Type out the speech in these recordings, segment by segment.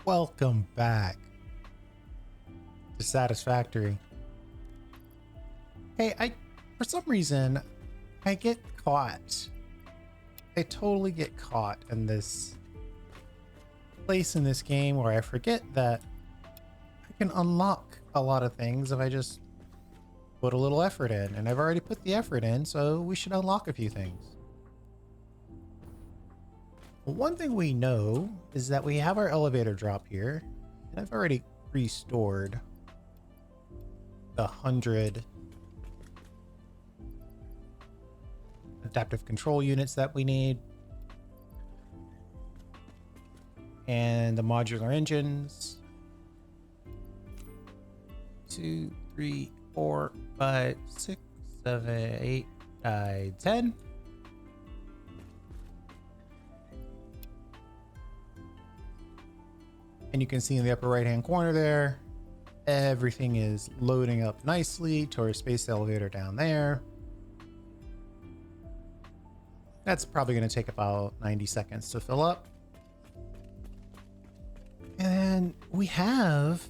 Welcome back to Satisfactory. Hey, for some reason, I get caught. I totally get caught in this place in this game where I forget that I can unlock a lot of things if I just put a little effort in. And I've already put the effort in, so we should unlock a few things. Well, one thing we know is that we have our elevator drop here, and I've already restored the 100 adaptive control units that we need, and the modular engines. 2, 3, 4, 5, 6, 7, 8, 9, 10. And you can see in the upper right hand corner there, everything is loading up nicely to our space elevator down there. That's probably going to take about 90 seconds to fill up. And we have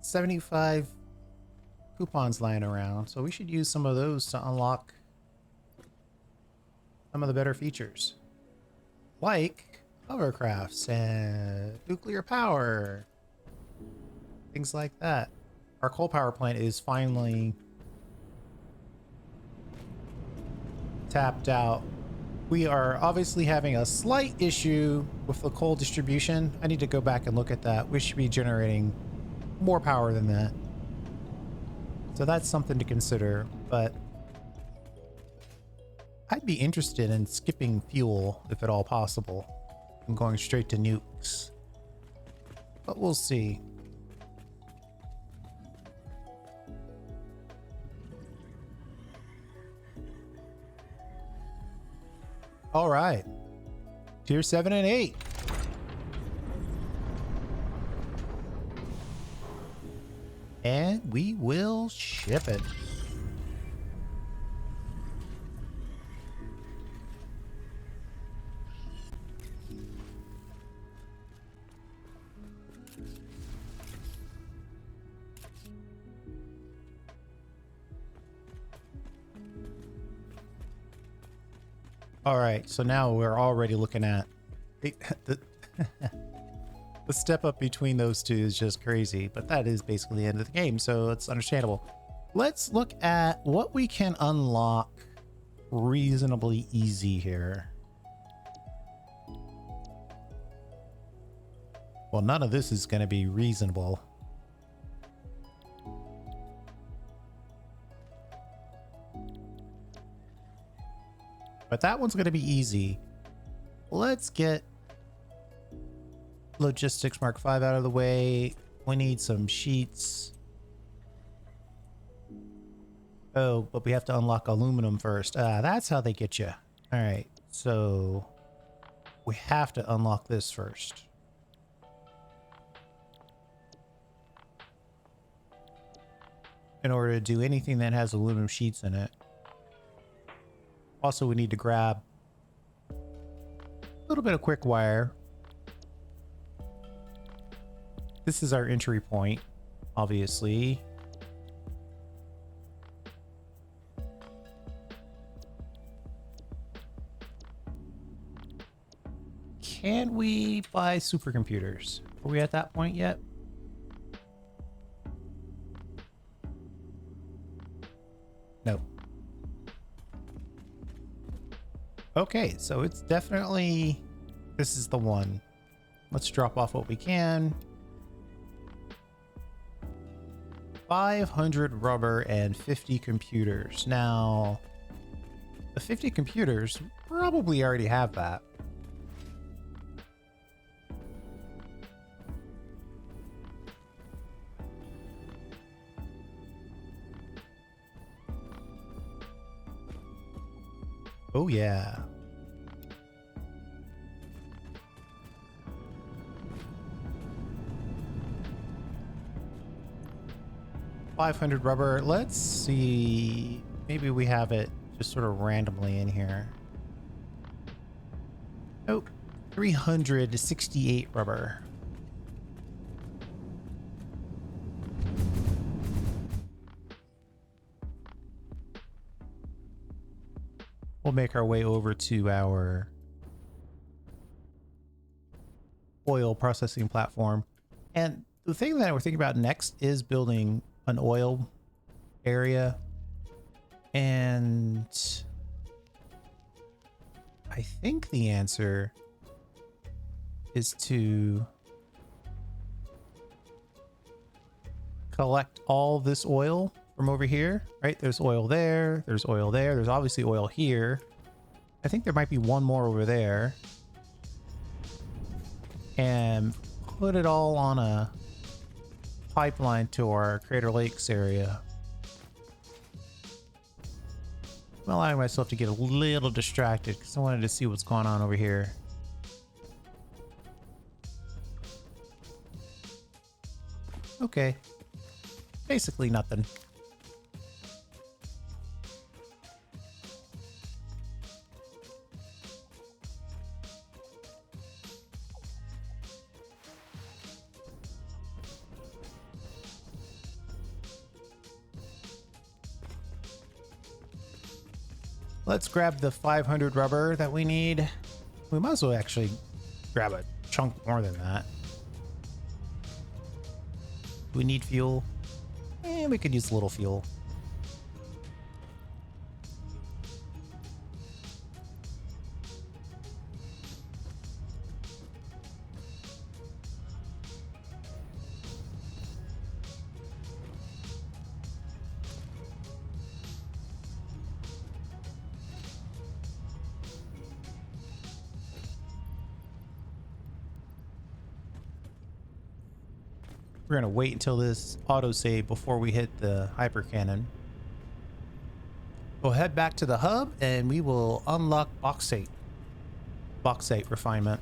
75 coupons lying around, so we should use some of those to unlock some of the better features, like hovercrafts and nuclear power, things like that. Our coal power plant is finally tapped out. We are obviously having a slight issue with the coal distribution. I need to go back and look at that. We should be generating more power than that. So that's something to consider, but I'd be interested in skipping fuel if at all possible and going straight to nukes, but we'll see. All right, tier 7 and 8. And we will ship it. All right, so now we're already looking at the step up between those two is just crazy, but that is basically the end of the game, so it's understandable. Let's look at what we can unlock reasonably easy here. Well, none of this is going to be reasonable. But that one's going to be easy. Let's get Logistics Mark 5 out of the way. We need some sheets. Oh, but we have to unlock aluminum first. That's how they get you. All right, so we have to unlock this first. In order to do anything that has aluminum sheets in it. Also, we need to grab a little bit of quick wire. This is our entry point, obviously. Can we buy supercomputers? Are we at that point yet? No. Okay, so it's definitely, this is the one. Let's drop off what we can. 500 rubber and 50 computers. Now, the 50 computers probably already have that. Oh yeah. $500 rubber. Let's see. Maybe we have it just sort of randomly in here. Nope. 368 rubber. We'll make our way over to our oil processing platform. And the thing that we're thinking about next is building an oil area. And I think the answer is to collect all this oil from over here, right? There's oil there, there's oil there, there's obviously oil here. I think there might be one more over there. And put it all on a pipeline to our Crater Lakes area. I'm allowing myself to get a little distracted because I wanted to see what's going on over here. Okay. Basically nothing. Let's grab the 500 rubber that we need. We might as well actually grab a chunk more than that. Do we need fuel? We could use a little fuel. We're going to wait until this autosave before we hit the hyper cannon. We'll head back to the hub and we will unlock bauxite refinement.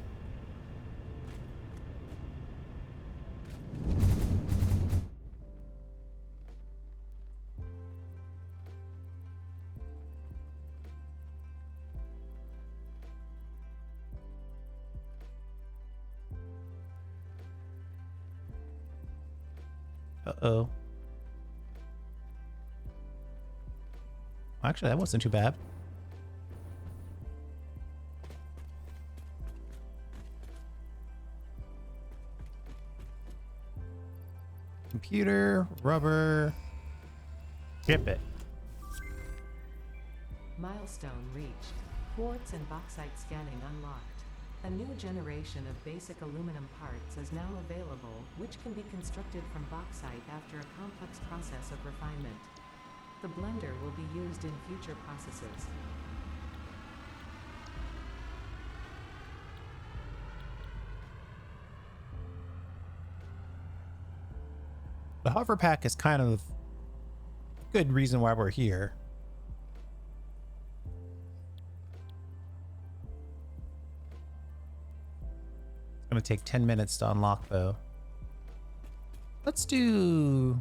Uh-oh. Actually, that wasn't too bad. Computer, rubber, ship it. Milestone reached. Quartz and bauxite scanning unlocked. A new generation of basic aluminum parts is now available, which can be constructed from bauxite after a complex process of refinement. The blender will be used in future processes. The hover pack is kind of a good reason why we're here. It's going to take 10 minutes to unlock, though. Let's do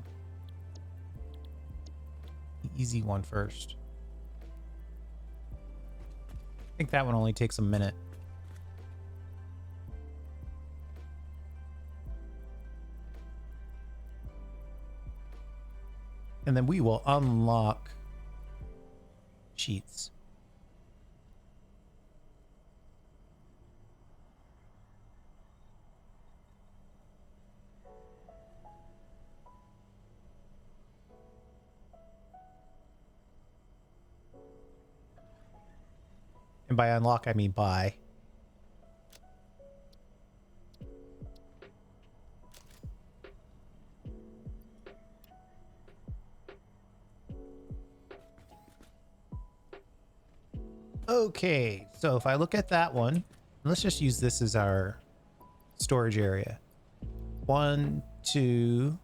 the easy one first. I think that one only takes a minute. And then we will unlock sheets. And by unlock, I mean buy. Okay, so if I look at that one, let's just use this as our storage area. 1, 2,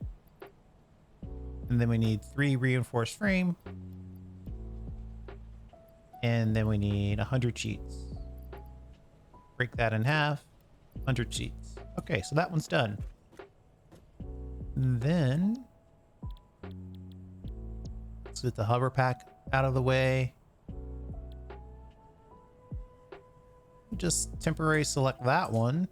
and then we need 3 reinforced frame. And then we need 100 sheets. Break that in half, 100 sheets. Okay, so that one's done. And then let's get the hover pack out of the way. Just temporarily select that one.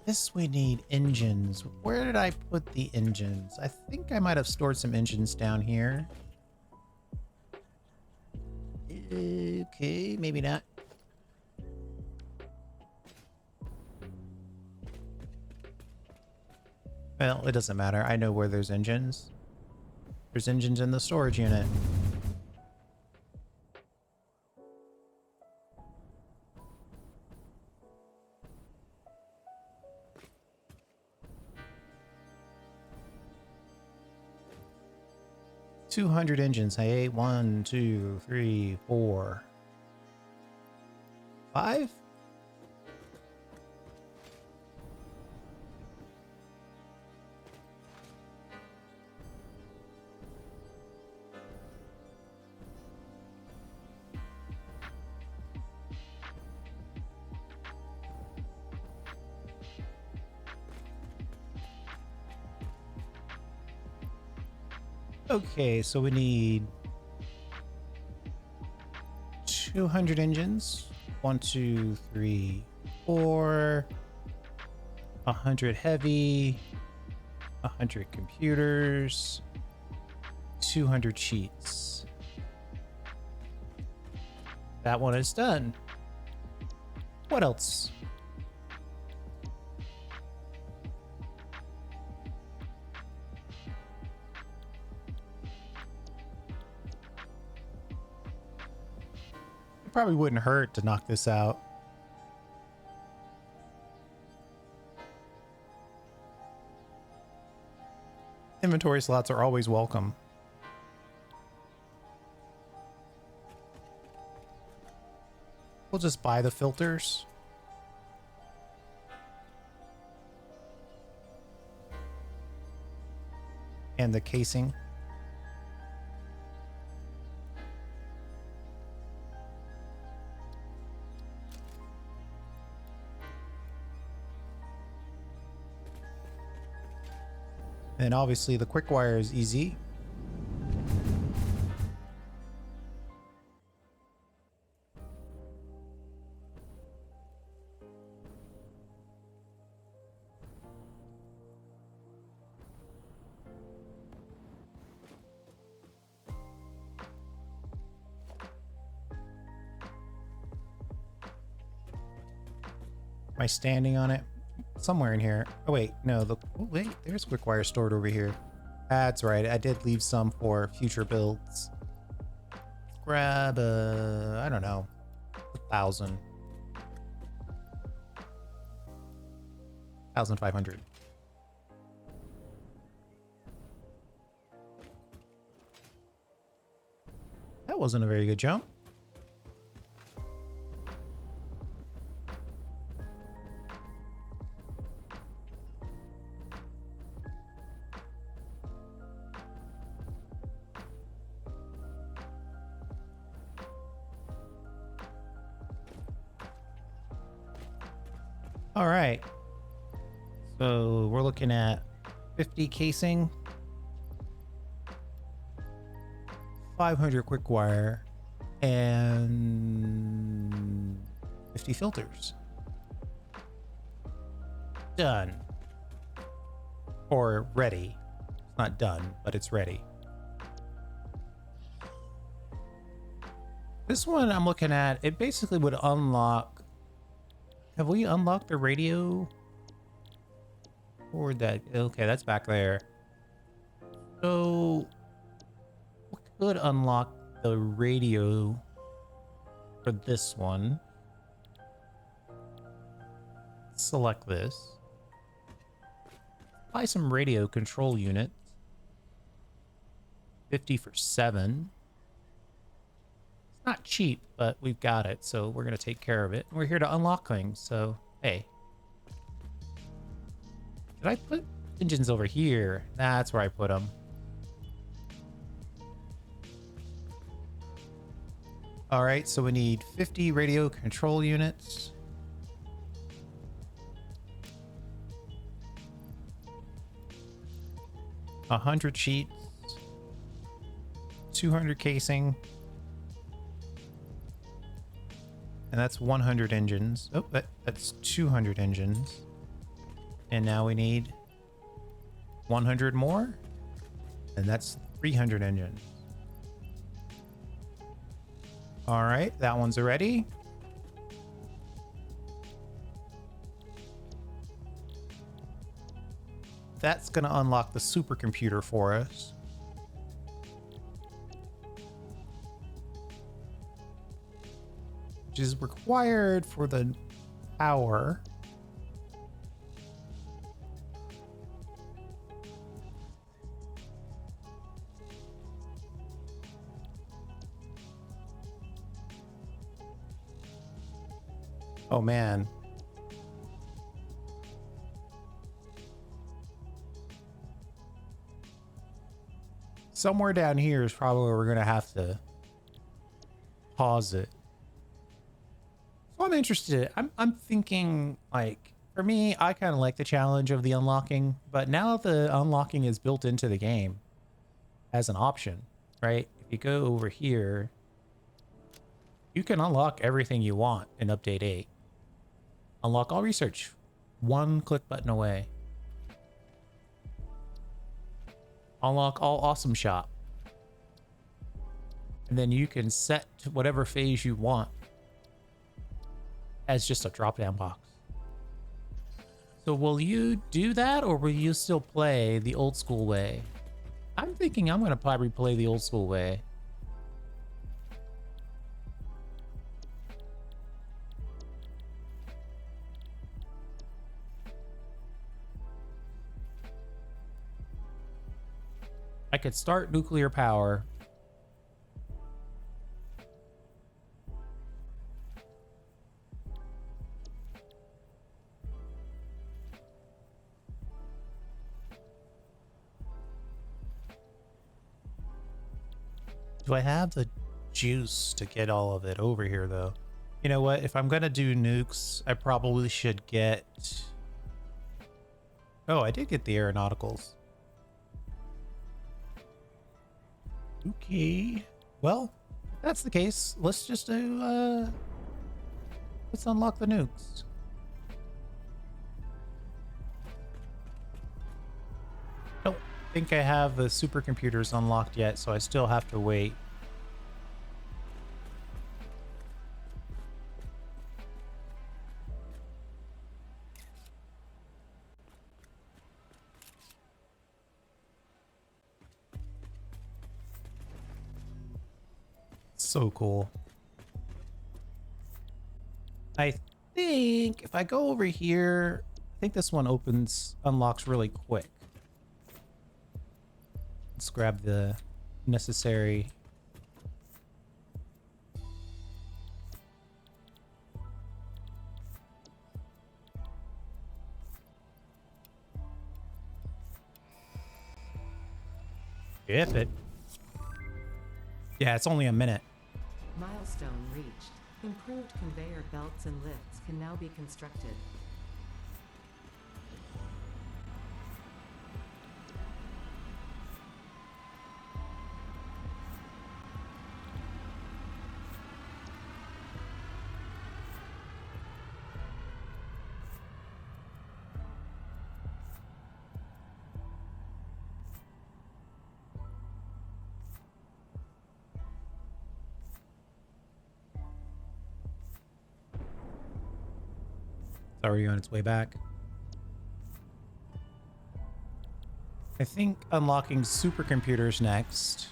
This we need engines. Where did I put the engines? I think I might have stored some engines down here. Okay, maybe not. Well, it doesn't matter. I know where there's engines. There's engines in the storage unit. $200 engines. Hey, 1, 2, 3, 4, 5. Okay, so we need 200 engines. 1, 2, 3, 4. 100 heavy. 100 computers. 200 sheets. That one is done. What else? Probably wouldn't hurt to knock this out. Inventory slots are always welcome. We'll just buy the filters. And the casing. And obviously the quick wire is easy. Am I standing on it? Somewhere in here. Oh wait, no, oh wait, there's quick wire stored over here. That's right, I did leave some for future builds. Grab I don't know, 1,000. 1,500. That wasn't a very good jump. All right, so we're looking at 50 casing, 500 quick wire, and 50 filters. Done. Or ready. It's not done, but it's ready. This one I'm looking at, it basically would unlock. Have we unlocked the radio? Or that? Okay, that's back there. So we could unlock the radio for this one. Select this. Buy some radio control units. 50 for 7. It's not cheap, but we've got it, so we're going to take care of it. We're here to unlock things, so hey. Did I put engines over here? That's where I put them. All right, so we need 50 radio control units. A 100 sheets. 200 casing. And that's 100 engines. Oh, that's 200 engines. And now we need 100 more. And that's 300 engines. All right, that one's ready. That's going to unlock the supercomputer for us. Which is required for the power. Oh man. Somewhere down here is probably where we're going to have to pause it. So I'm interested. I'm thinking, like, for me, I kind of like the challenge of the unlocking, but now the unlocking is built into the game as an option, right? If you go over here, you can unlock everything you want in Update 8. Unlock all research. One click button away. Unlock all awesome shop. And then you can set to whatever phase you want as just a drop-down box. So will you do that, or will you still play the old school way? I'm thinking I'm going to probably play the old school way. I could start nuclear power. Do I have the juice to get all of it over here, though? You know what? If I'm going to do nukes, I probably should get... Oh, I did get the aeronauticals. Okay. Well, if that's the case, let's just do, let's unlock the nukes. Don't think I have the supercomputers unlocked yet, so I still have to wait. So cool. I think if I go over here, I think this one unlocks really quick. Let's grab the necessary. If it. Yeah, it's only a minute. Milestone reached. Improved conveyor belts and lifts can now be constructed. It's already on its way back. I think unlocking supercomputers next.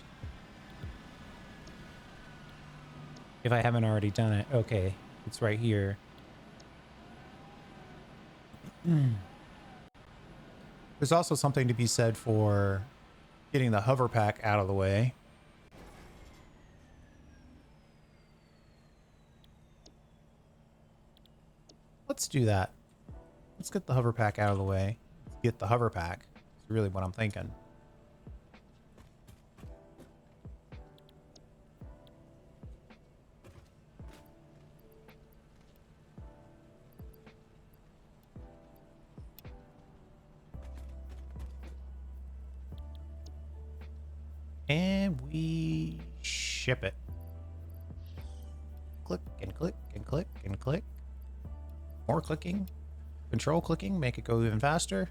If I haven't already done it. Okay, it's right here. There's also something to be said for getting the hover pack out of the way. Let's do that. Let's get the hover pack out of the way. Let's get the hover pack. That's really what I'm thinking. And we ship it. Click and click and click. click and click. More clicking. Control clicking, make it go even faster.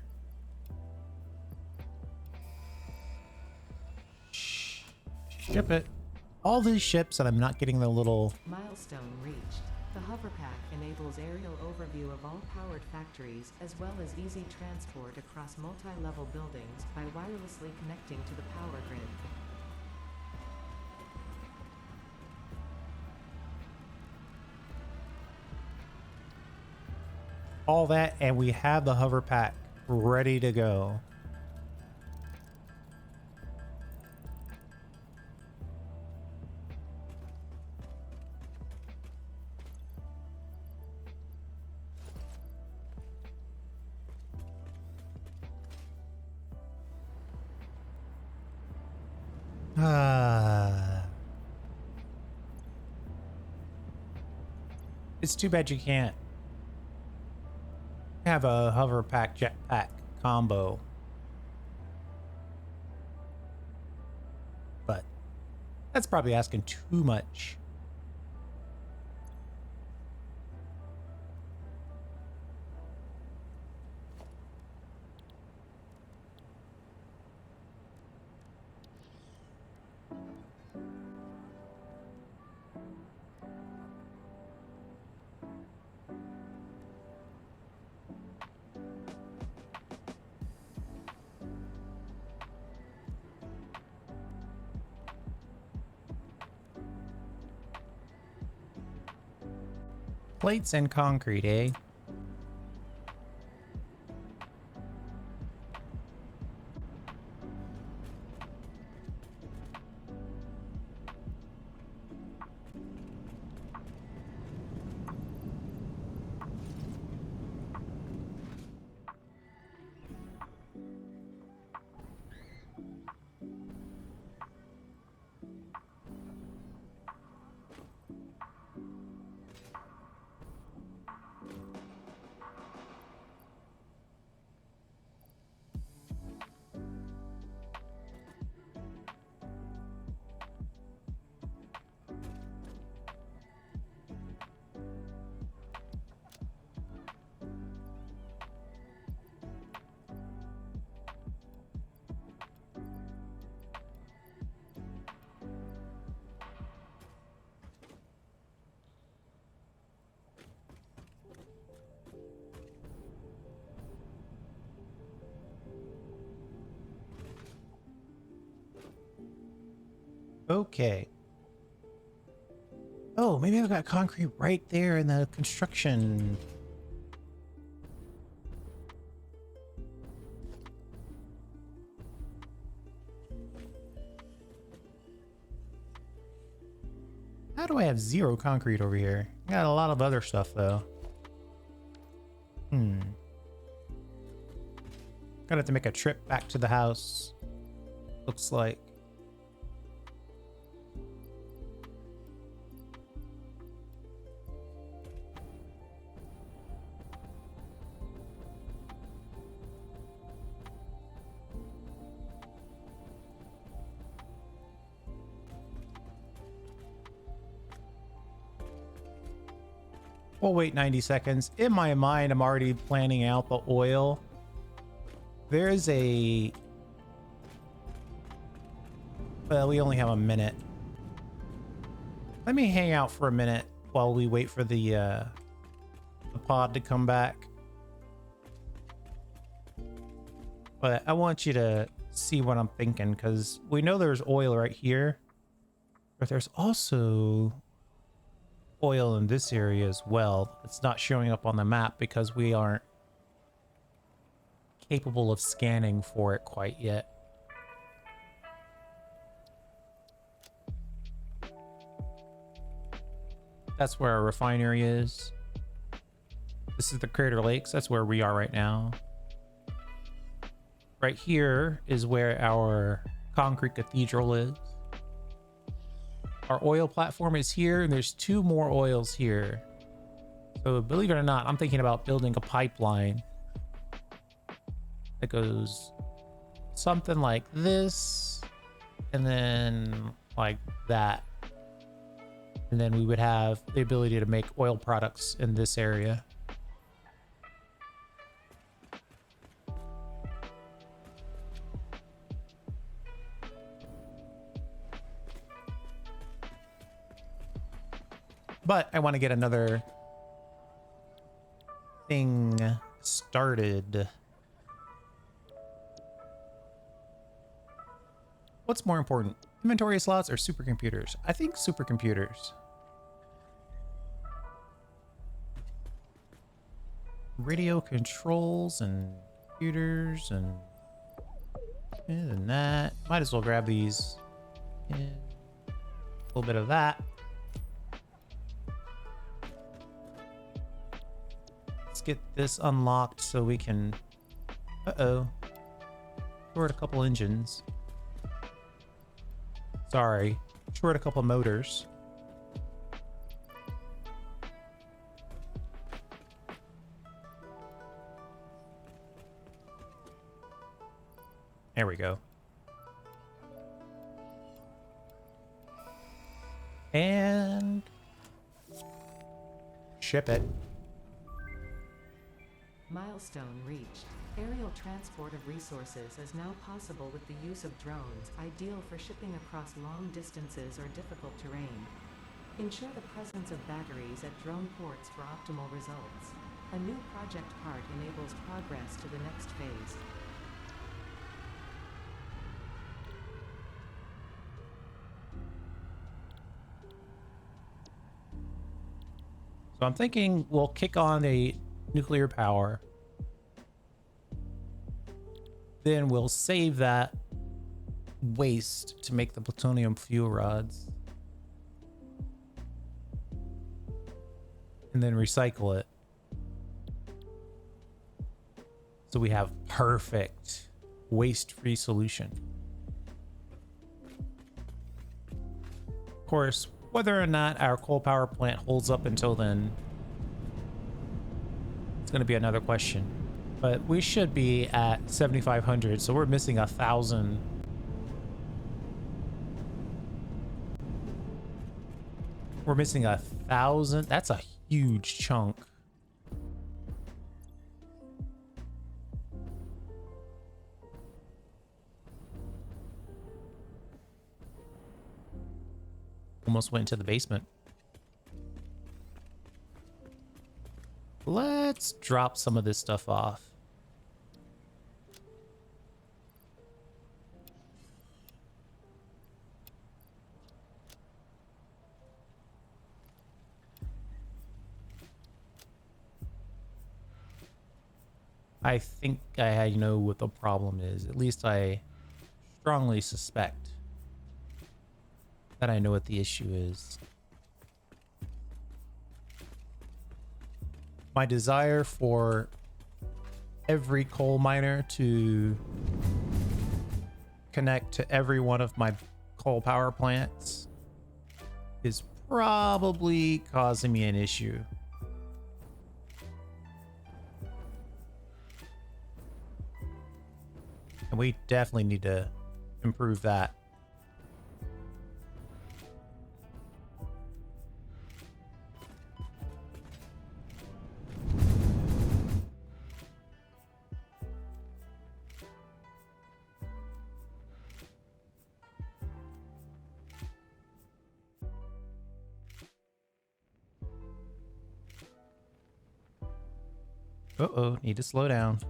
Ship it. All these ships, and I'm not getting the little... Milestone reached. The hover pack enables aerial overview of all powered factories, as well as easy transport across multi-level buildings by wirelessly connecting to the power grid. All that, and we have the hover pack ready to go. It's too bad you can't have a hover pack jetpack combo, but that's probably asking too much. Plates and concrete, eh? Okay. Oh, maybe I've got concrete right there in the construction. How do I have 0 concrete over here? I got a lot of other stuff though. Gonna have to make a trip back to the house. Looks like. We'll wait 90 seconds. In my mind, I'm already planning out the oil. There's a... Well, we only have a minute. Let me hang out for a minute while we wait for the pod to come back. But I want you to see what I'm thinking, because we know there's oil right here. But there's also oil in this area as well. It's not showing up on the map because we aren't capable of scanning for it quite yet. That's where our refinery is. This is the Crater Lakes. That's where we are right now. Right here is where our concrete cathedral is. Our oil platform is here, and there's 2 more oils here. So believe it or not, I'm thinking about building a pipeline that goes something like this, and then like that. And then we would have the ability to make oil products in this area. But I want to get another thing started. What's more important, inventory slots or supercomputers? I think supercomputers. Radio controls and computers and that. Might as well grab these. And a little bit of that. Let's get this unlocked so we can... Uh-oh. Short a couple engines. Sorry. Short a couple motors. There we go. And... ship it. Milestone reached. Aerial transport of resources is now possible with the use of drones, ideal for shipping across long distances or difficult terrain. Ensure the presence of batteries at drone ports for optimal results. A new project part enables progress to the next phase. So I'm thinking we'll kick on a nuclear power. Then we'll save that waste to make the plutonium fuel rods. And then recycle it. So we have perfect waste-free solution. Of course, whether or not our coal power plant holds up until then, it's going to be another question. But we should be at 7,500, so we're missing 1,000. We're missing 1,000. That's a huge chunk. Almost went into the basement. Let's drop some of this stuff off. I think I know what the problem is. At least I strongly suspect that I know what the issue is. My desire for every coal miner to connect to every one of my coal power plants is probably causing me an issue. And we definitely need to improve that. Uh-oh, need to slow down.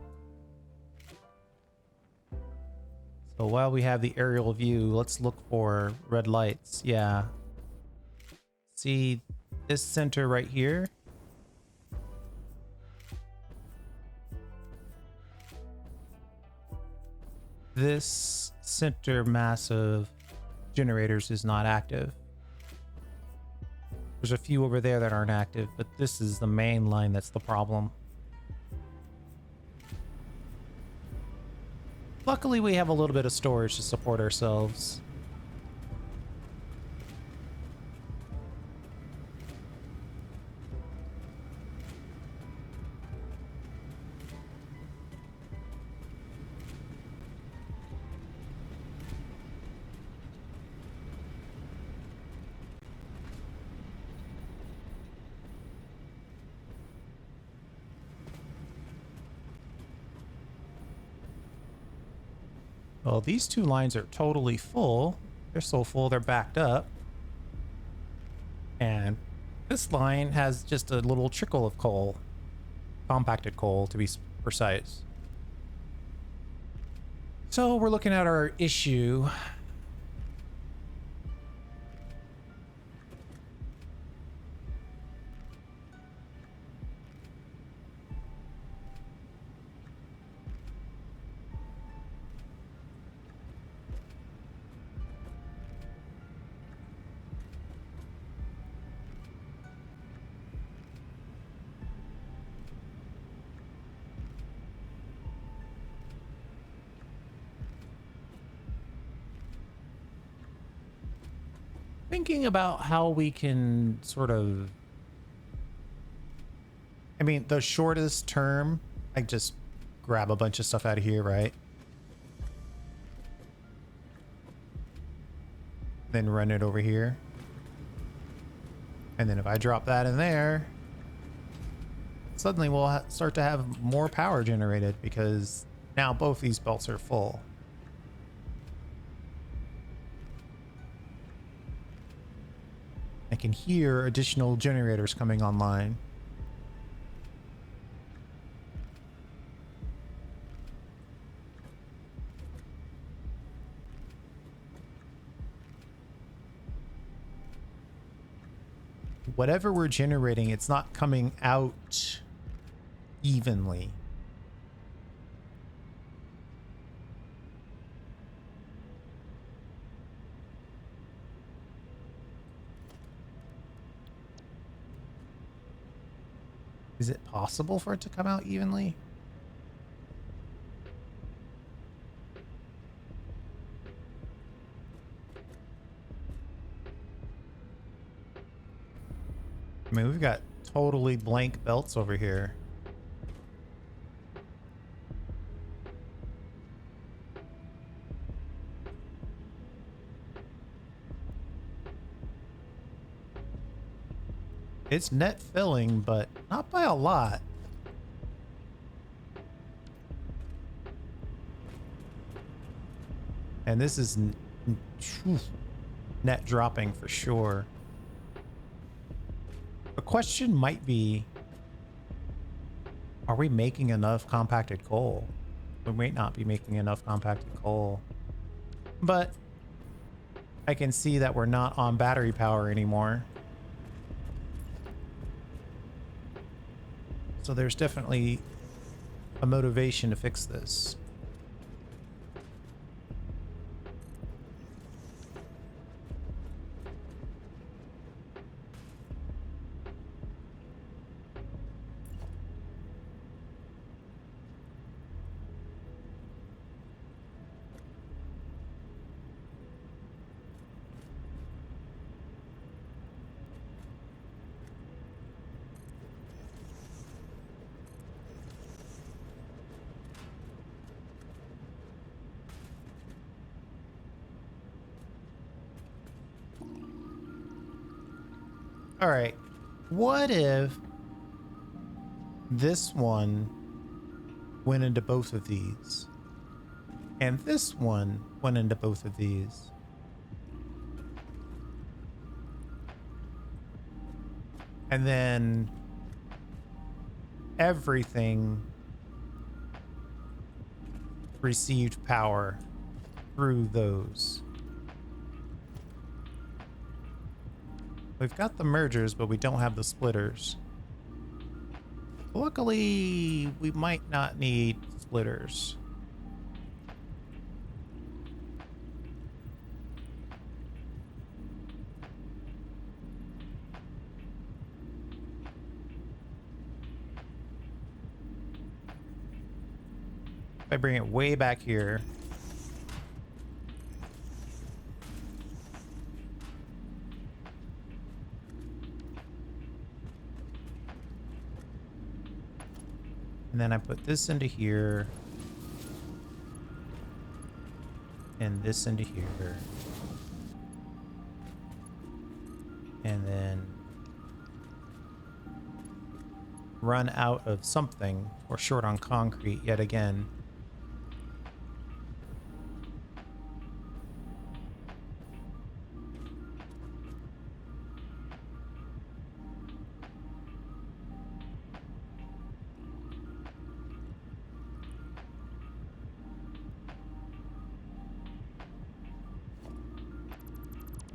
So while we have the aerial view, let's look for red lights. Yeah. See this center right here? This center mass of generators is not active. There's a few over there that aren't active, but this is the main line that's the problem. Luckily, we have a little bit of storage to support ourselves. Well, these two lines are totally full. They're so full, they're backed up. And this line has just a little trickle of coal. Compacted coal, to be precise. So we're looking at our issue. Thinking about how we can sort of, I mean, the shortest term, I just grab a bunch of stuff out of here, right? Then run it over here. And then if I drop that in there, suddenly we'll start to have more power generated because now both these belts are full. I can hear additional generators coming online. Whatever we're generating, it's not coming out evenly. Is it possible for it to come out evenly? I mean, we've got totally blank belts over here. It's net filling, but not by a lot. And this is net dropping for sure. The question might be, are we making enough compacted coal? We might not be making enough compacted coal. But I can see that we're not on battery power anymore. So there's definitely a motivation to fix this. All right, what if this one went into both of these and this one went into both of these? And then everything received power through those. We've got the mergers, but we don't have the splitters. Luckily, we might not need splitters. If I bring it way back here, and then I put this into here, and this into here, and then run out of something or short on concrete yet again.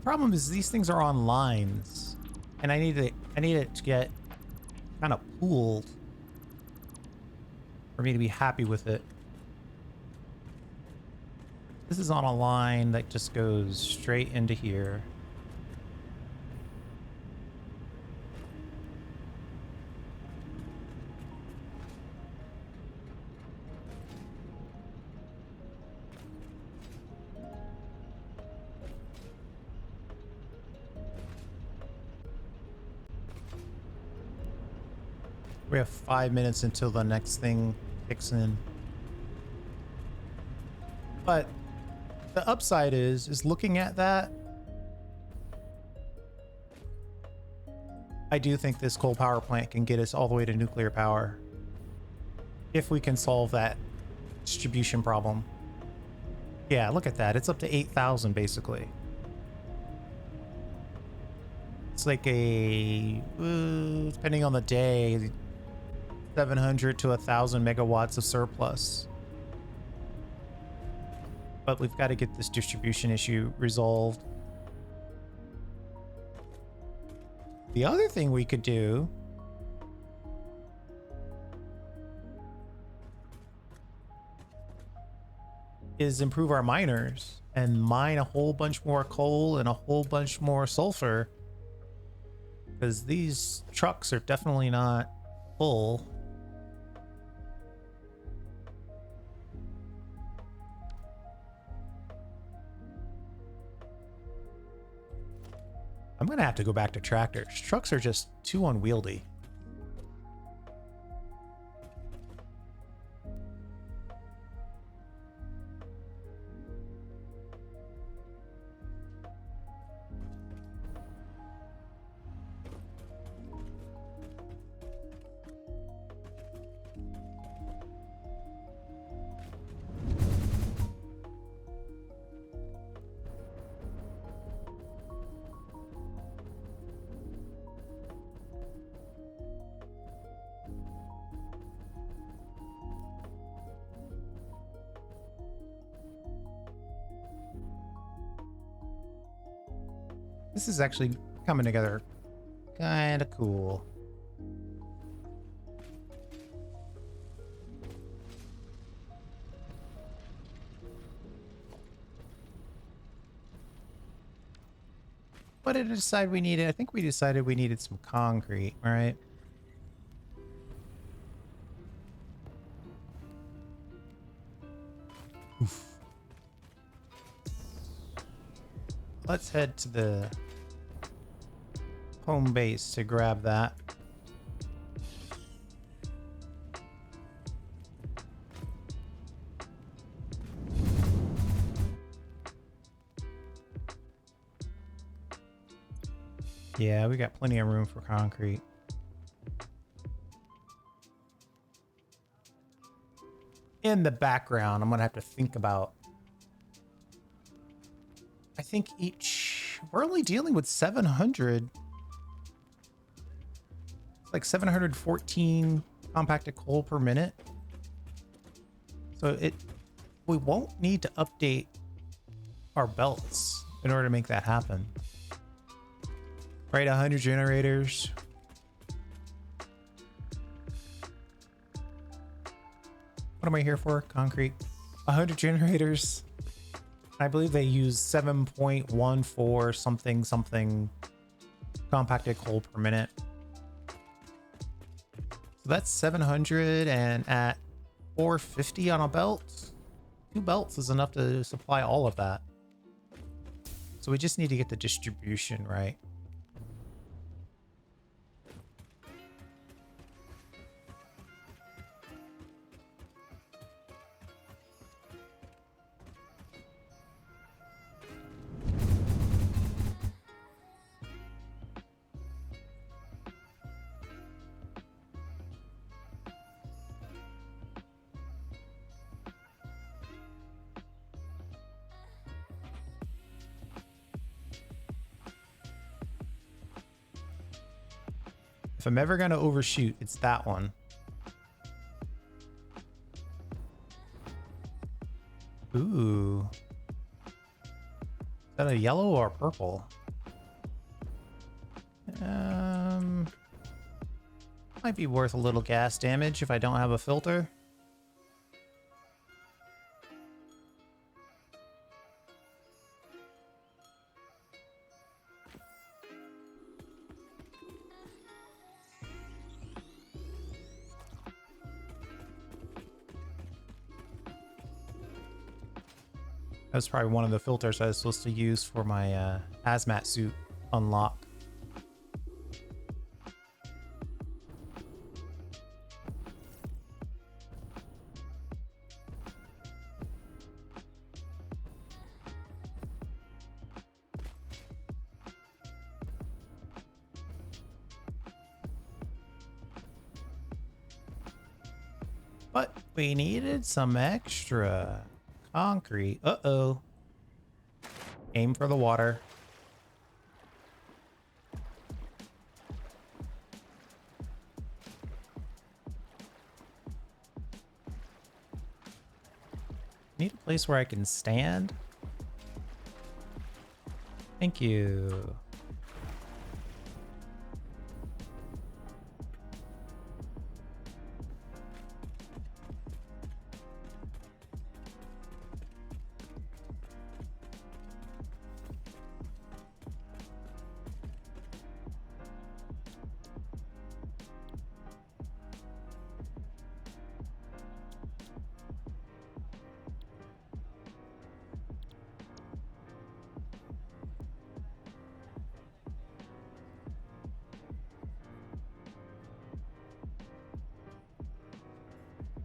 problem is these things are on lines, and I need it to get kind of pooled for me to be happy with it. This is on a line that just goes straight into here. We have 5 minutes until the next thing kicks in. But the upside is looking at that, I do think this coal power plant can get us all the way to nuclear power if we can solve that distribution problem. Yeah, look at that. It's up to 8,000 basically. It's like a, depending on the day, 700 to 1,000 megawatts of surplus. But we've got to get this distribution issue resolved. The other thing we could do is improve our miners and mine a whole bunch more coal and a whole bunch more sulfur, because these trucks are definitely not full. I'm gonna have to go back to tractors. Trucks are just too unwieldy. This is actually coming together kind of cool. What did I decide we needed? I think we decided we needed some concrete, right? Oof. Let's head to the home base to grab that. Yeah, we got plenty of room for concrete. In the background, I'm gonna have to think about, I think we're only dealing with 700. It's like 714 compacted coal per minute. So we won't need to update our belts in order to make that happen. Right, 100 generators. What am I here for? Concrete. 100 generators. I believe they use 7.14 something compacted coal per minute. So that's 700, and at 450 on a belt, 2 belts is enough to supply all of that. So we just need to get the distribution right. If I'm ever going to overshoot, it's that one. Ooh. that a yellow or purple? Might be worth a little gas damage if I don't have a filter. That's probably one of the filters I was supposed to use for my hazmat suit unlock. But we needed some extra concrete. Uh-oh. Aim for the water. Need a place where I can stand. Thank you.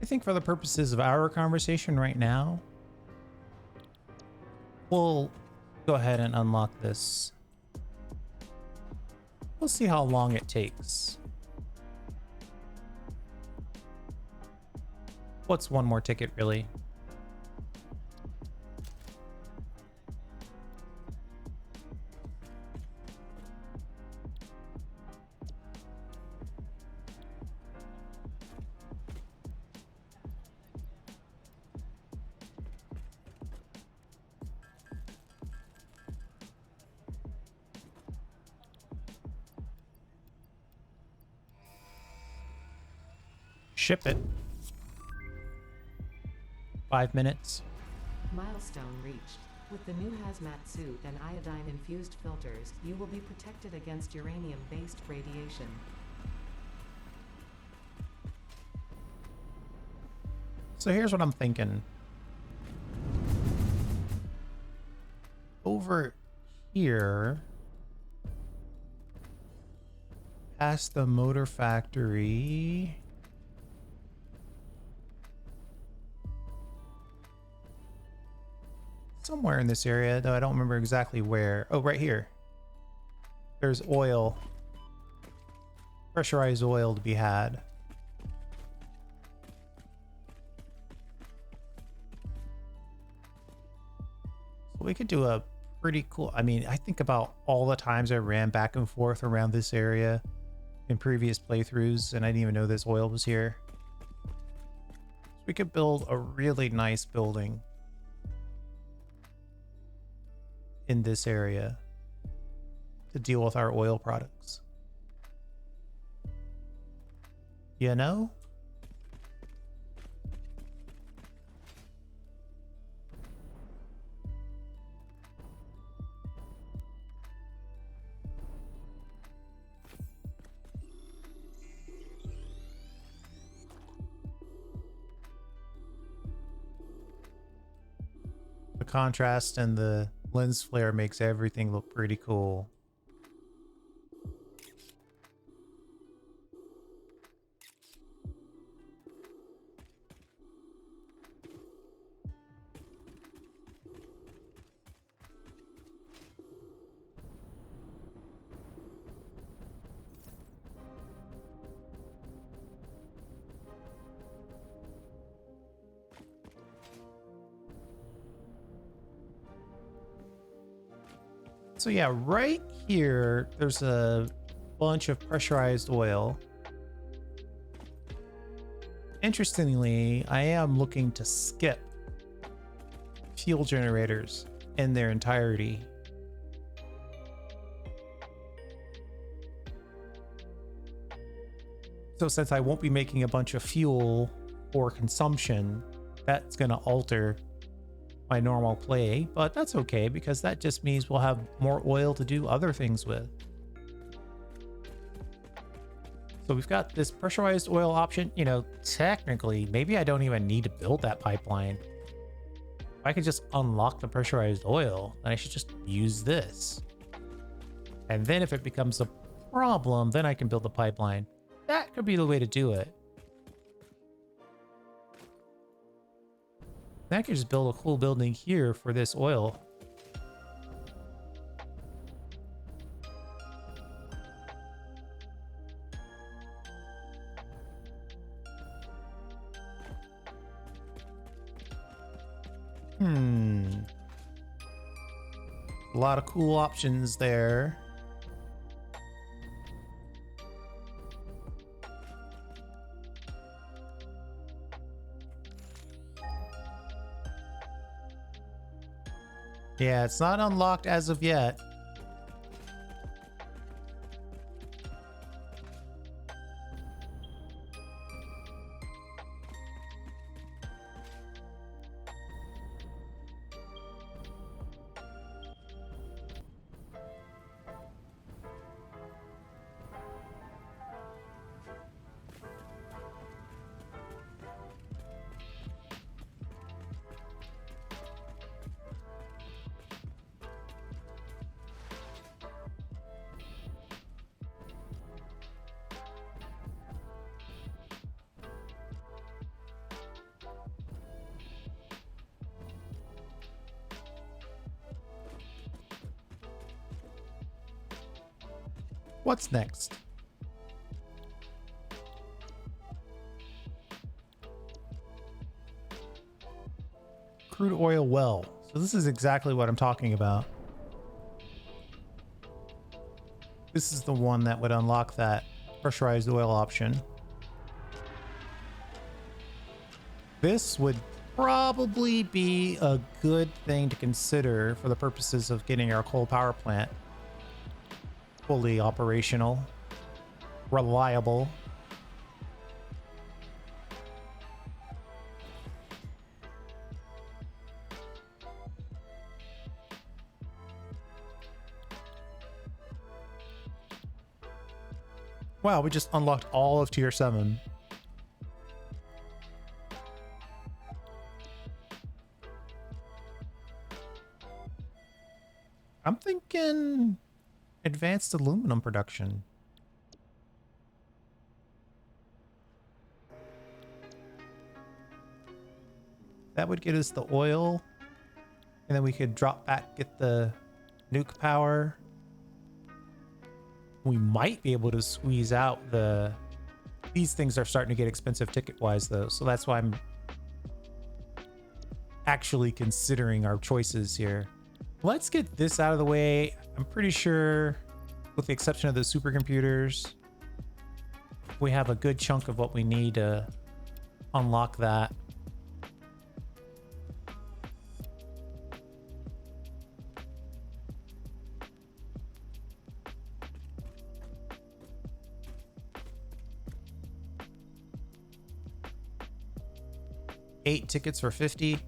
I think for the purposes of our conversation right now, we'll go ahead and unlock this. We'll see how long it takes. What's one more ticket, really? Ship it. 5 minutes. Milestone reached. With the new hazmat suit and iodine-infused filters, you will be protected against uranium-based radiation. So here's what I'm thinking. Over here, past the motor factory. Somewhere in this area, though I don't remember exactly where. Oh, right here. There's oil. Pressurized oil to be had. So we could do a pretty cool... I mean, I think about all the times I ran back and forth around this area in previous playthroughs, and I didn't even know this oil was here. So we could build a really nice building in this area to deal with our oil products. You know? The contrast and the lens flare makes everything look pretty cool. So yeah, right here, there's a bunch of pressurized oil. Interestingly, I am looking to skip fuel generators in their entirety So since I won't be making a bunch of fuel for consumption, that's going to alter my normal play, but that's okay because that just means we'll have more oil to do other things with. So we've got this pressurized oil option. You know, technically, maybe I don't even need to build that pipeline. If I could just unlock the pressurized oil, then I should just use this. And then if it becomes a problem, then I can build the pipeline. That could be the way to do it. Then I could just build a cool building here for this oil. A lot of cool options there. Yeah, it's not unlocked as of yet. What's next? Crude oil well. So this is exactly what I'm talking about. This is the one that would unlock that pressurized oil option. This would probably be a good thing to consider for the purposes of getting our coal power plant fully operational, reliable. Wow, we just unlocked all of tier 7. I'm thinking advanced aluminum production. That would get us the oil, and then we could drop back, get the nuke power. We might be able to squeeze out the... These things are starting to get expensive ticket-wise, though, so that's why I'm actually considering our choices here. Let's get this out of the way. I'm pretty sure, with the exception of the supercomputers, we have a good chunk of what we need to unlock that. Eight tickets for 50.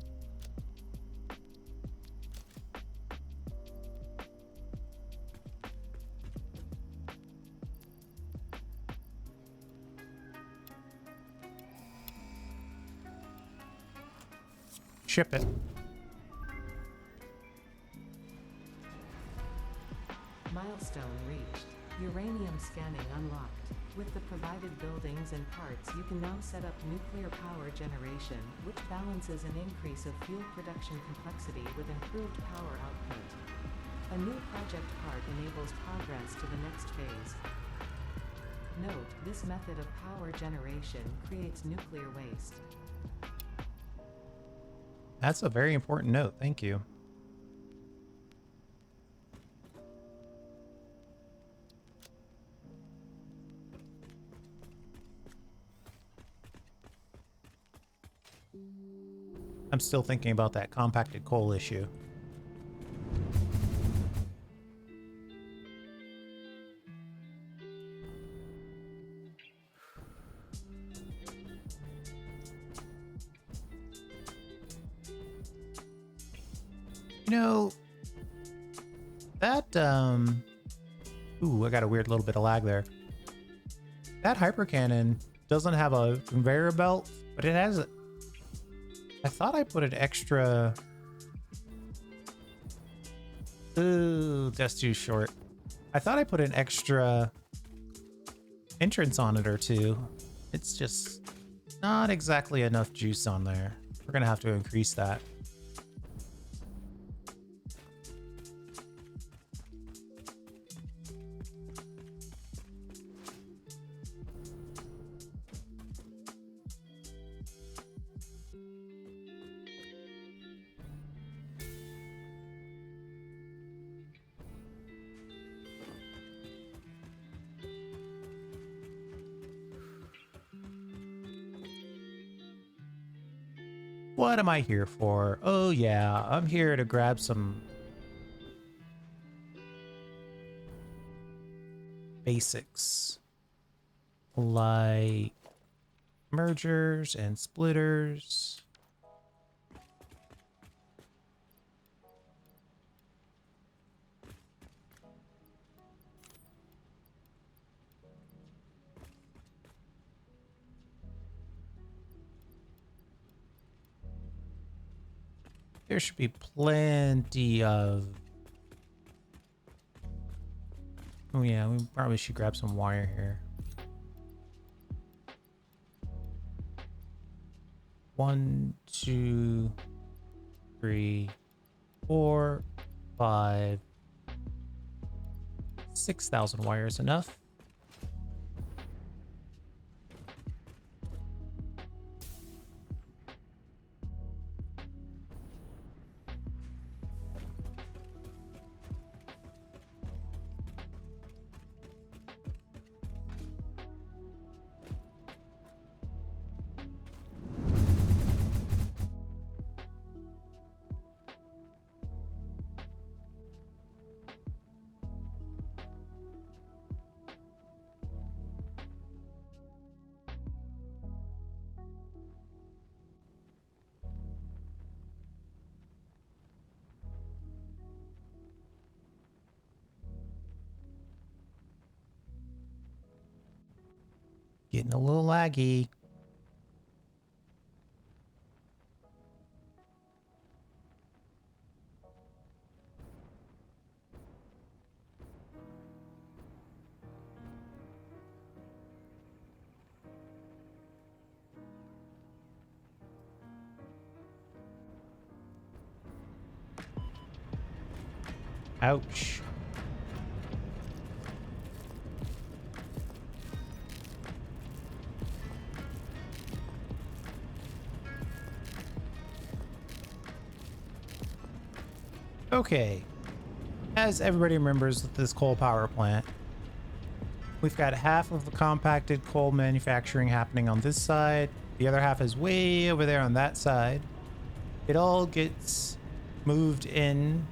Ship it. Milestone reached. Uranium scanning unlocked. With the provided buildings and parts, you can now set up nuclear power generation, which balances an increase of fuel production complexity with improved power output. A new project part enables progress to the next phase. Note, this method of power generation creates nuclear waste. That's a very important note. Thank you. I'm still thinking about that compacted coal issue. You know, that, ooh, I got a weird little bit of lag there. That hyper cannon doesn't have a conveyor belt, but it has, I thought I put an extra, ooh, that's too short. I thought I put an extra entrance on it or two. It's just not exactly enough juice on there. We're gonna have to increase that. What am I here for? Oh yeah, I'm here to grab some basics like mergers and splitters. There should be plenty of... Oh yeah, we probably should grab some wire here. 1, 2, 3, 4, 5, 6,000 wires enough. Getting a little laggy. Ouch. Okay, as everybody remembers with this coal power plant, we've got half of the compacted coal manufacturing happening on this side. The other half is way over there on that side. It all gets moved in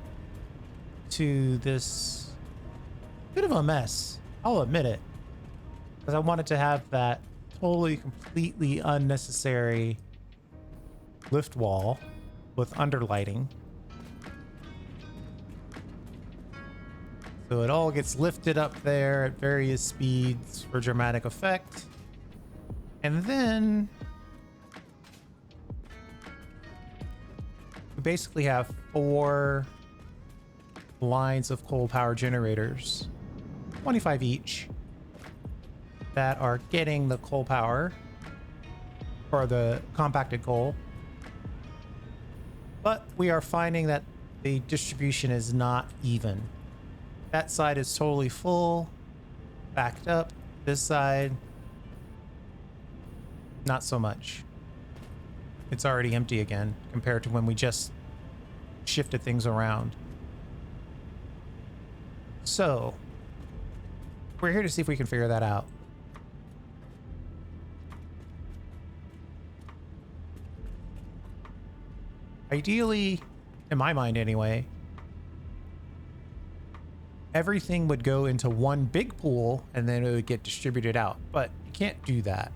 to this bit of a mess. I'll admit it, because I wanted to have that totally, completely unnecessary lift wall with underlighting. So it all gets lifted up there at various speeds for dramatic effect. And then we basically have 4 lines of coal power generators, 25 each, that are getting the coal power or the compacted coal. But we are finding that the distribution is not even. That side is totally full, backed up. This side, not so much. It's already empty again compared to when we just shifted things around. So, we're here to see if we can figure that out. Ideally, in my mind anyway, everything would go into one big pool and then it would get distributed out, but you can't do that.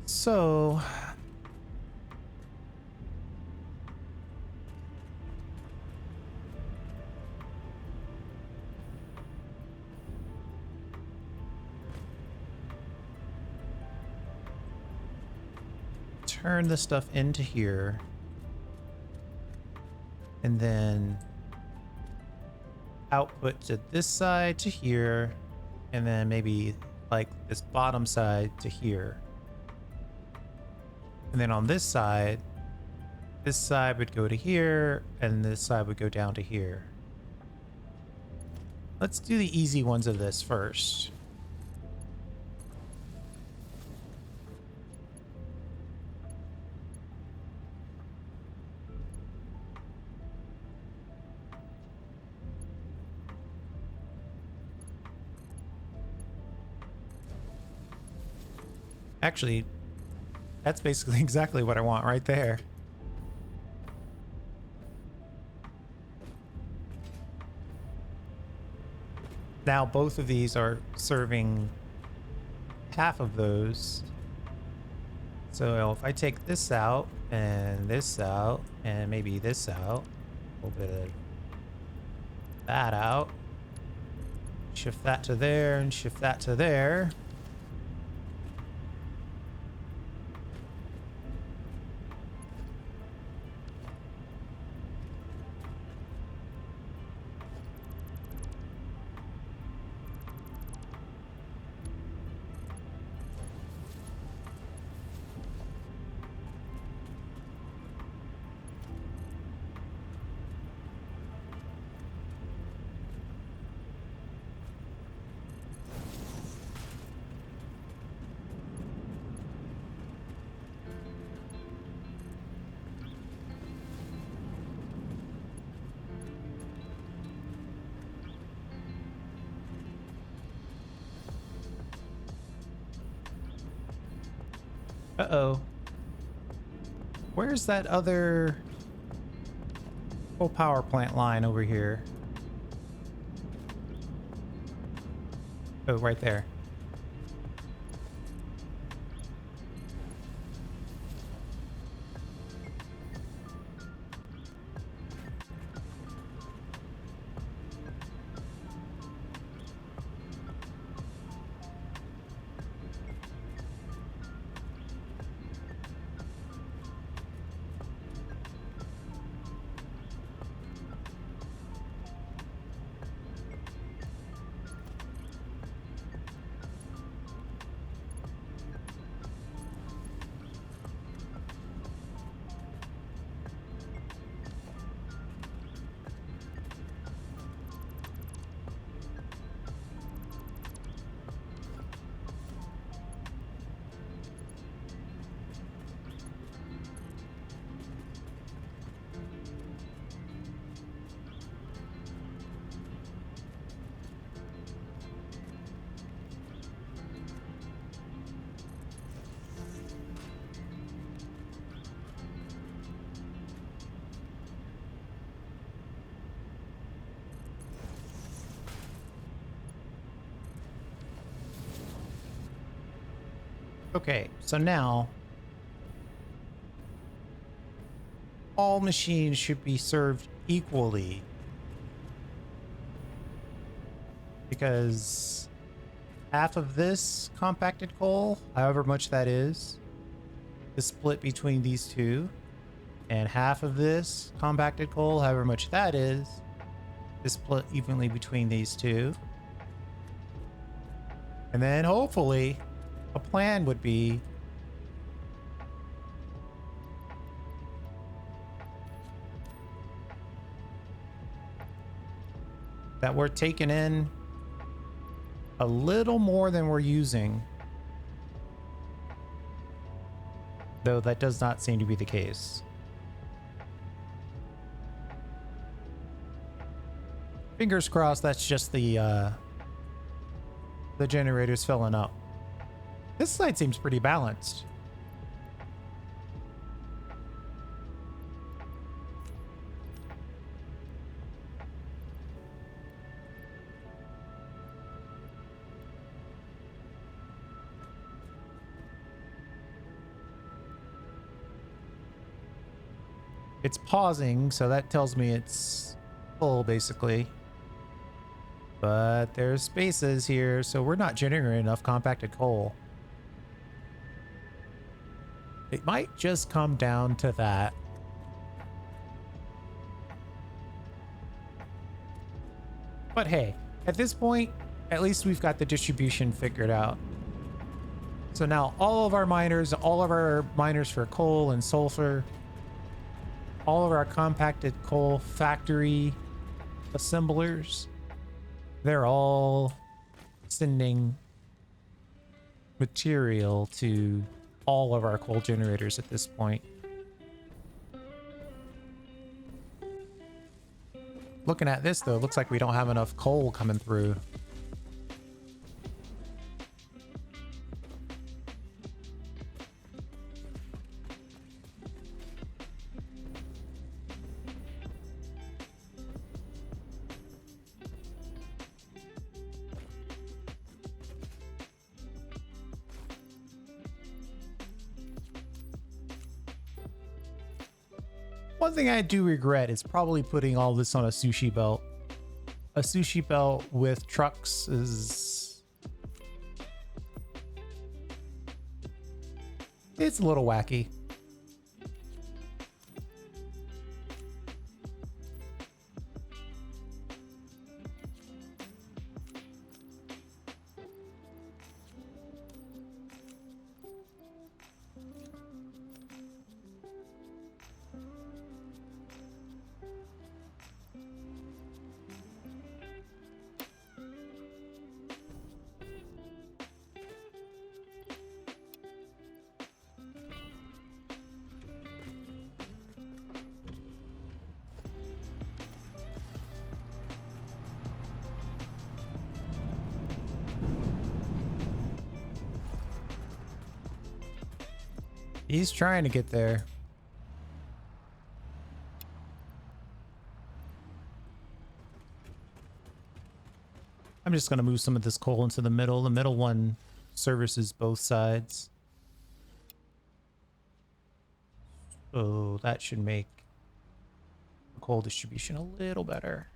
So turn this stuff into here. And then output to this side to here. And then maybe like this bottom side to here. And then on this side would go to here, and this side would go down to here. Let's do the easy ones of this first. Actually, that's basically exactly what I want right there. Now both of these are serving half of those. So if I take this out and maybe this out, a little bit of that out, shift that to there and shift that to there. Uh-oh. Where's that other coal power plant line over here? Oh, right there. Okay, so now all machines should be served equally, because half of this compacted coal, however much that is split between these two, and half of this compacted coal, however much that is split evenly between these two. And then hopefully a plan would be that we're taking in a little more than we're using, though that does not seem to be the case. Fingers crossed that's just the generators filling up. This side seems pretty balanced. It's pausing, so that tells me it's full, basically. But there's spaces here, so we're not generating enough compacted coal. It might just come down to that. But hey, at this point, at least we've got the distribution figured out. So now all of our miners for coal and sulfur, all of our compacted coal factory assemblers, they're all sending material to all of our coal generators at this point. Looking at this though, it looks like we don't have enough coal coming through. One thing I do regret is probably putting all this on a sushi belt. A sushi belt with trucks is... it's a little wacky. He's trying to get there. I'm just going to move some of this coal into the middle. The middle one services both sides. So that should make the coal distribution a little better.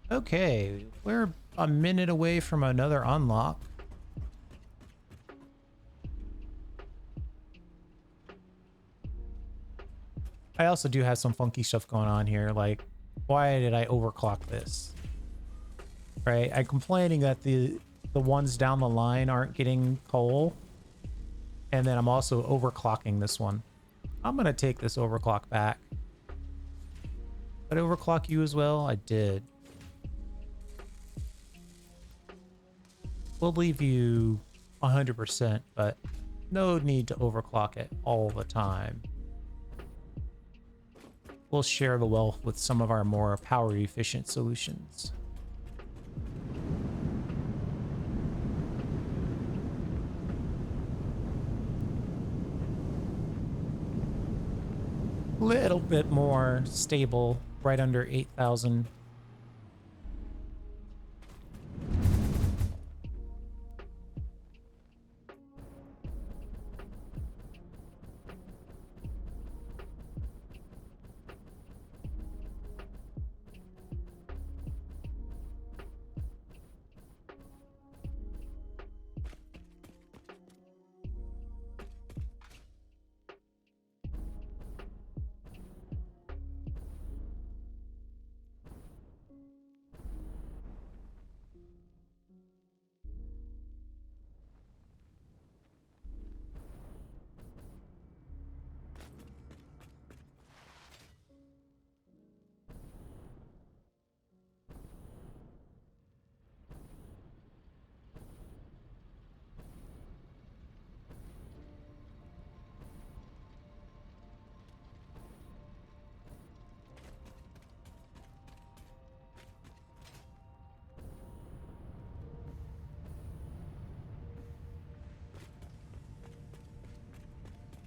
Okay, we're a minute away from another unlock. I also do have some funky stuff going on here, like, why did I overclock this? Right, I'm complaining that the ones down the line aren't getting coal, and then I'm also overclocking this one. I'm gonna take this overclock back. Did I overclock you as well? I did. We'll leave you 100%, but no need to overclock it all the time. We'll share the wealth with some of our more power efficient solutions. Little bit more stable, right under 8,000.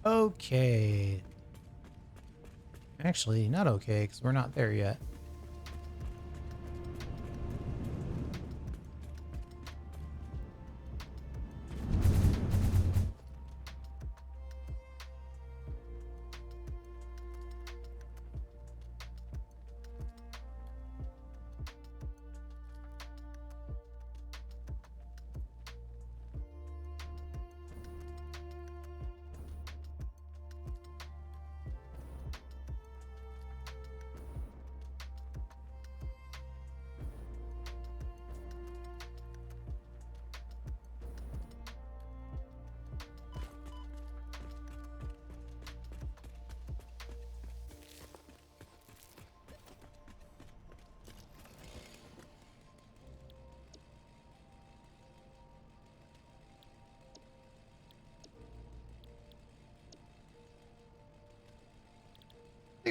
Okay. Actually, not okay, because we're not there yet.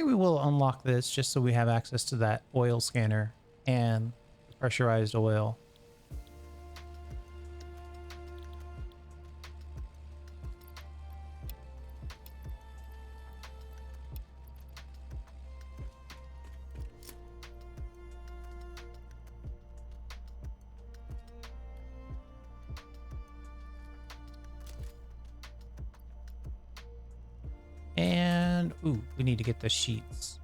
think we will unlock this just so we have access to that oil scanner and the pressurized oil. And, ooh, we need to get the sheets.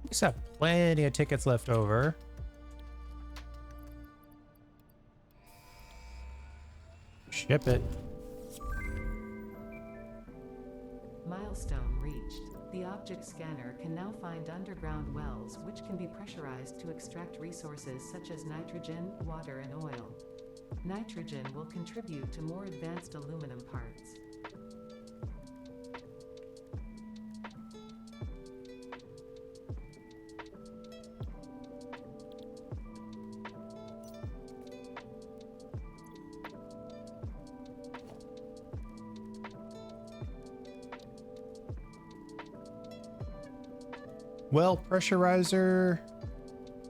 We just have plenty of tickets left over. Ship it. Milestone reached. The object scanner can now find underground wells which can be pressurized to extract resources such as nitrogen, water, and oil. Nitrogen will contribute to more advanced aluminum parts. Well, pressurizer,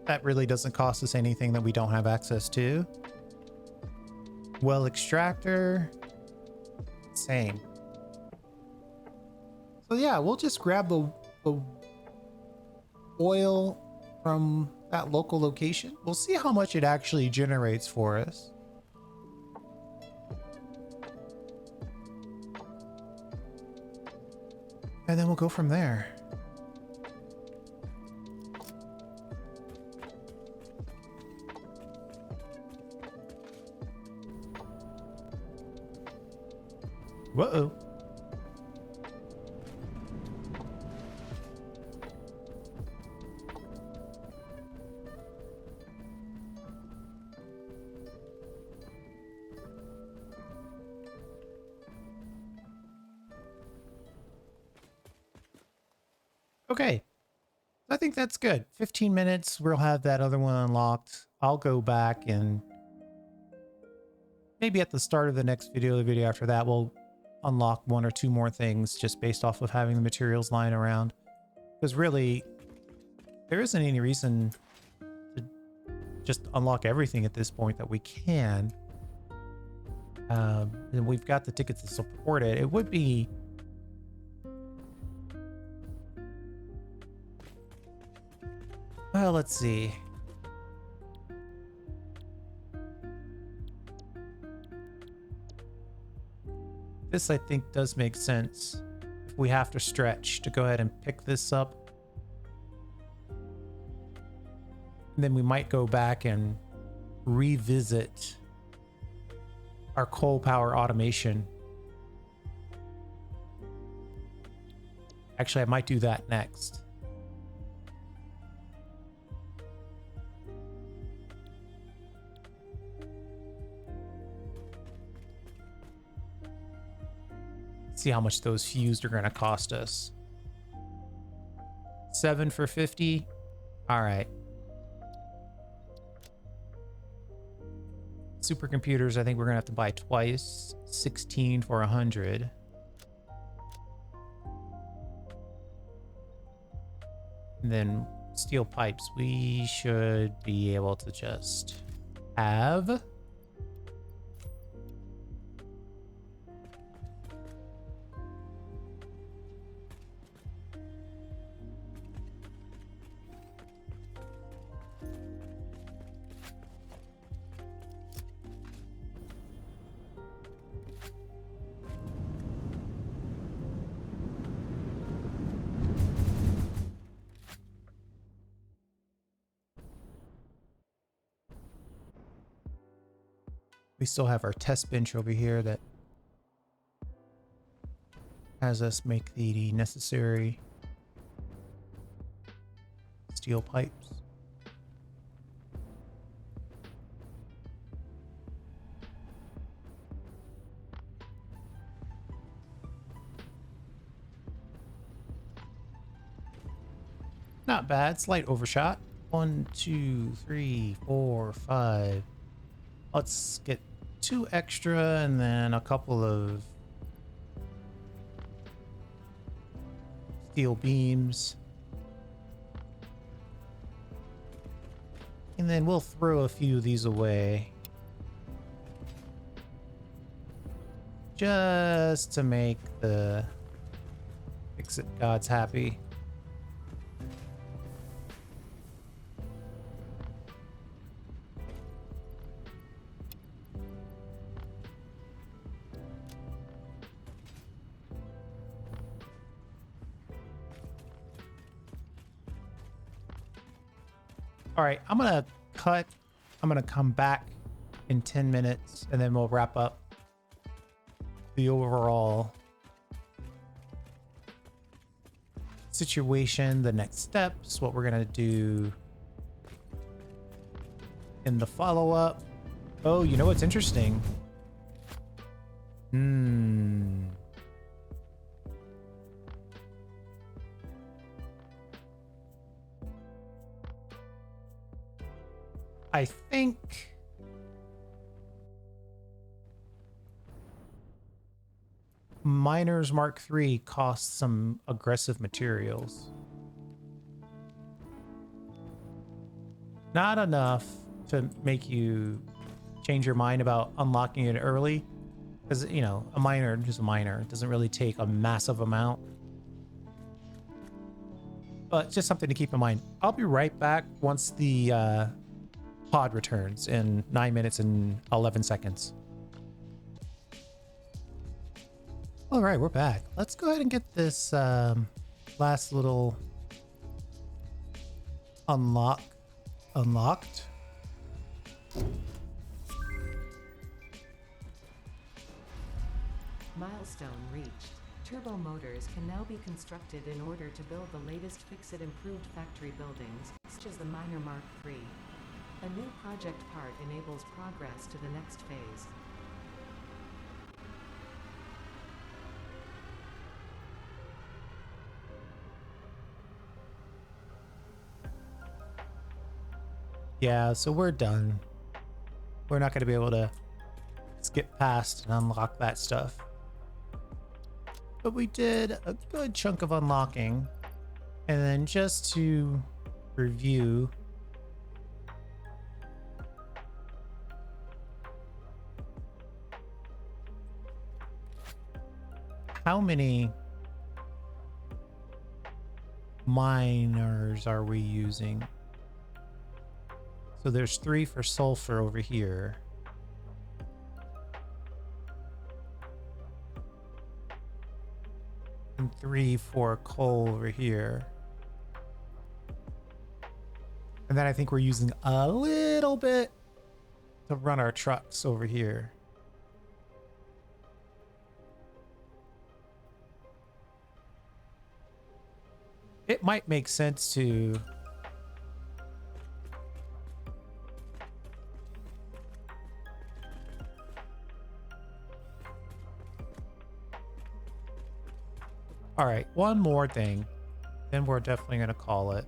that really doesn't cost us anything that we don't have access to. Well, extractor, same. So yeah, we'll just grab the oil from that local location. We'll see how much it actually generates for us. And then we'll go from there. Whoa. Okay. I think that's good. 15 minutes, we'll have that other one unlocked. I'll go back and maybe at the start of the next video, the video after that, we'll unlock one or two more things just based off of having the materials lying around. Because really, there isn't any reason to just unlock everything at this point that we can. And we've got the tickets to support it. It would be... Well, let's see. This, I think, does make sense. If we have to stretch to go ahead and pick this up. And then we might go back and revisit our coal power automation. Actually, I might do that next. See how much those fused are going to cost us. 7 for 50. All right. Supercomputers, I think we're going to have to buy twice. 16 for 100. And then steel pipes, we should be able to just have. We still have our test bench over here that has us make the necessary steel pipes. Not bad, slight overshot. 1, 2, 3, 4, 5. Let's get 2 extra and then a couple of steel beams. And then we'll throw a few of these away. Just to make the Fix-It gods happy. All right, I'm gonna cut. I'm gonna come back in 10 minutes and then we'll wrap up the overall situation, the next steps, what we're gonna do in the follow-up. Oh, you know what's interesting? I think Miners Mark III costs some aggressive materials. Not enough to make you change your mind about unlocking it early. Because, you know, a miner, just a miner, it doesn't really take a massive amount. But just something to keep in mind. I'll be right back once the pod returns in 9 minutes and 11 seconds. All right, we're back. Let's go ahead and get this last little unlocked. Milestone reached. Turbo motors can now be constructed in order to build the latest Fix-It improved factory buildings, such as the Miner Mark III. A new project part enables progress to the next phase. Yeah, so we're done. We're not going to be able to skip past and unlock that stuff. But we did a good chunk of unlocking. And then just to review, how many miners are we using? So there's 3 for sulfur over here. And 3 for coal over here. And then I think we're using a little bit to run our trucks over here. It might make sense to all right, one more thing, then we're definitely going to call it.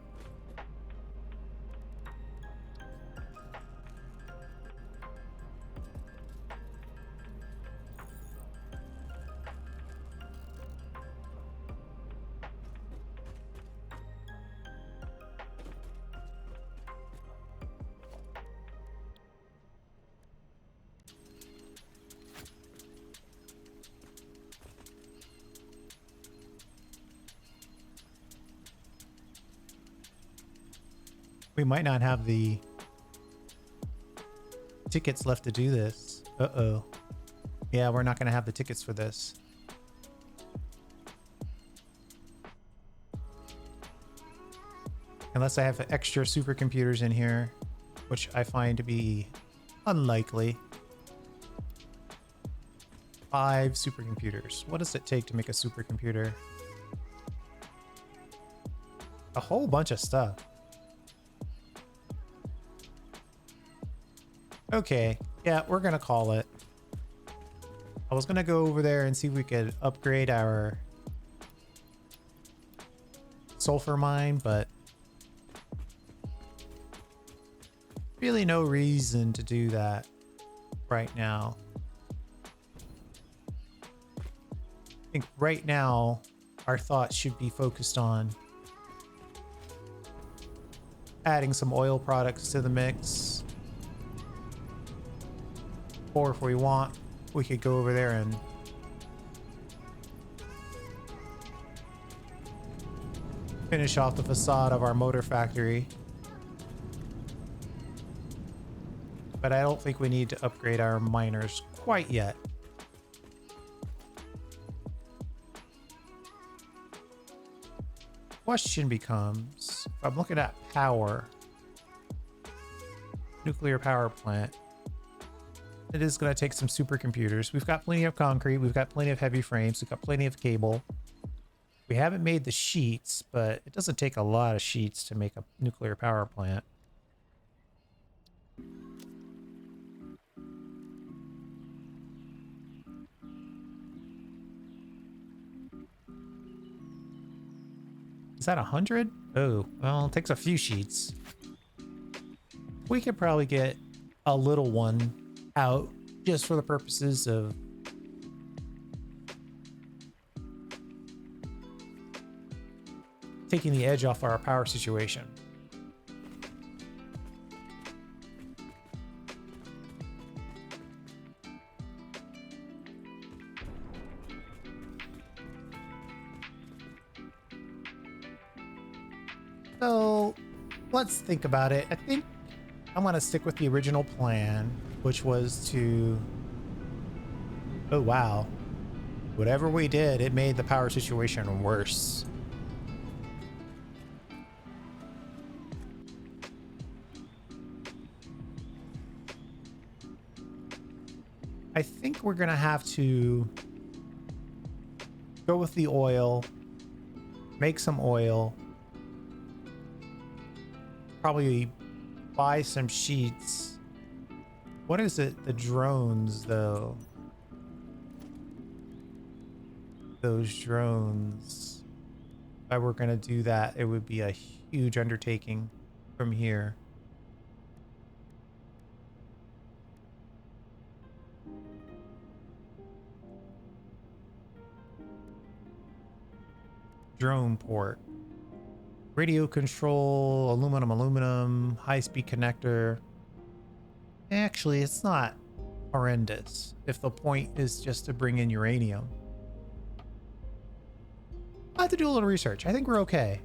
We might not have the tickets left to do this. Uh-oh. Yeah, we're not going to have the tickets for this. Unless I have extra supercomputers in here, which I find to be unlikely. 5 supercomputers. What does it take to make a supercomputer? A whole bunch of stuff. Okay, yeah, we're gonna call it. I was gonna go over there and see if we could upgrade our sulfur mine, but really no reason to do that right now. I think right now our thoughts should be focused on adding some oil products to the mix. Or if we want, we could go over there and finish off the facade of our motor factory. But I don't think we need to upgrade our miners quite yet. Question becomes, if I'm looking at power, nuclear power plant, it is going to take some supercomputers. We've got plenty of concrete. We've got plenty of heavy frames. We've got plenty of cable. We haven't made the sheets, but it doesn't take a lot of sheets to make a nuclear power plant. Is that 100? Oh, well, it takes a few sheets. We could probably get a little one out just for the purposes of taking the edge off our power situation. So let's think about it. I think I'm going to stick with the original plan, which was to... Oh, wow. Whatever we did, it made the power situation worse. I think we're going to have to go with the oil, make some oil, probably buy some sheets. What is it? The drones, though. Those drones. If I were going to do that, it would be a huge undertaking from here. Drone port. Radio control, aluminum, high-speed connector. Actually, it's not horrendous if the point is just to bring in uranium. I have to do a little research. I think we're okay.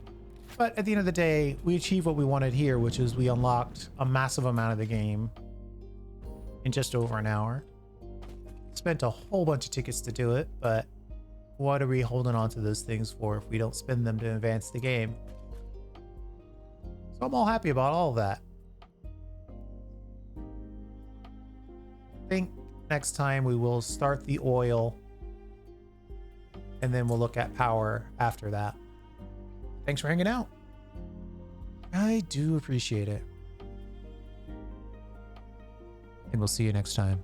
But at the end of the day, we achieved what we wanted here, which is we unlocked a massive amount of the game in just over an hour. Spent a whole bunch of tickets to do it, but what are we holding on to those things for if we don't spend them to advance the game? So I'm all happy about all of that. I think next time we will start the oil and then we'll look at power after that. Thanks for hanging out. I do appreciate it. And we'll see you next time.